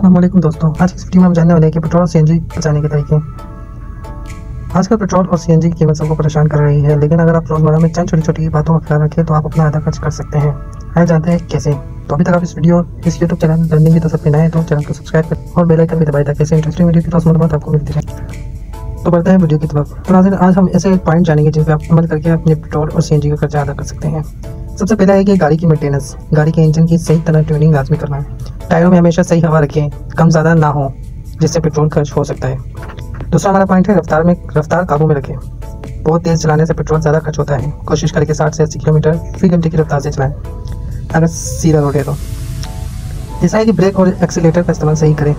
अस्सलामुअलैकुम दोस्तों, आज की इस वीडियो में हम जानने वाले हैं कि पेट्रोल और सीएनजी बचाने के तरीके। आजकल पेट्रोल और सीएनजी की कीमत सबको परेशान कर रही है, लेकिन अगर आप रोज़मर्रा में चंद छोटी छोटी बातों का ख्याल रखें तो आप अपना आधा खर्च कर सकते हैं। आइए जानते हैं कैसे। तो अभी तक आप इस यूट्यूब चैनल लर्निंग की तरफ नए हैं तो चैनल को सब्सक्राइब करें और बेल आइकन भी दबाएं ताकि ऐसे इंटरेस्टिंग वीडियो की रोज़मर्रा बात आपको मिलती रहे। तो बढ़ते हैं वीडियो की तरफ। तो नाज़रीन, आज हम ऐसे पॉइंट जानेंगे जिन पर आप अमल करके अपने पेट्रोल और सीएनजी का खर्चा अदा कर सकते हैं। सबसे पहला है कि गाड़ी की मेंटेनेंस, गाड़ी के इंजन की सही तरह ट्यूनिंग लाजमी करना है। टायरों में हमेशा सही हवा रखें, कम ज़्यादा ना हो जिससे पेट्रोल खर्च हो सकता है। दूसरा हमारा पॉइंट है रफ्तार काबू में रखें। बहुत तेज़ चलाने से पेट्रोल ज़्यादा खर्च होता है। कोशिश करें कि 60 से 80 किलोमीटर फी घंटे की रफ्तार से चलाएं अगर सीधा रोड है तो। तीसरा है कि ब्रेक और एक्सीलेटर का इस्तेमाल सही करें,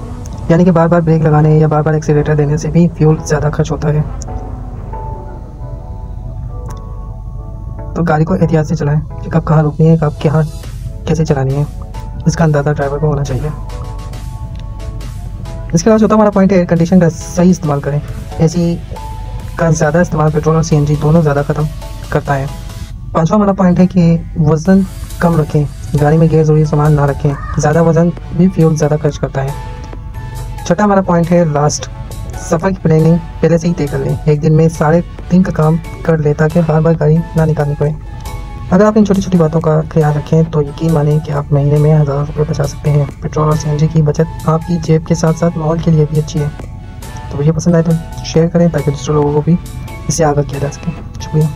यानी कि बार बार ब्रेक लगाने या बार बार एक्सीलेटर देने से भी फ्यूल ज़्यादा खर्च होता है। तो गाड़ी को एहतियात से चलाएं कि कब कहाँ रुकनी है, कब कहाँ कैसे चलानी है, इसका अंदाज़ा ड्राइवर को होना चाहिए। इसके अलावा चौथा हमारा पॉइंट है एयर कंडीशन का सही इस्तेमाल करें। एसी का ज़्यादा इस्तेमाल पेट्रोल और सीएनजी दोनों ज़्यादा ख़त्म करता है। पांचवा हमारा पॉइंट है कि वज़न कम रखें, गाड़ी में गैर ज़रूरी सामान ना रखें, ज़्यादा वज़न भी फ्यूल ज़्यादा खर्च करता है। छठा हमारा पॉइंट है लास्ट, सफ़र की प्लानिंग पहले से ही तय कर लें। एक दिन में सारे दिन का काम कर ले ताकि बार बार गाड़ी ना निकालनी पड़े। अगर आप इन छोटी छोटी बातों का ख्याल रखें तो यकीन मानें कि आप महीने में 1000 रुपये बचा सकते हैं। पेट्रोल और सीएनजी की बचत आपकी जेब के साथ साथ माहौल के लिए भी अच्छी है। तो वीडियो पसंद आए तो शेयर करें ताकि दूसरे लोगों को भी इससे आगाह किया जा सके। शुक्रिया।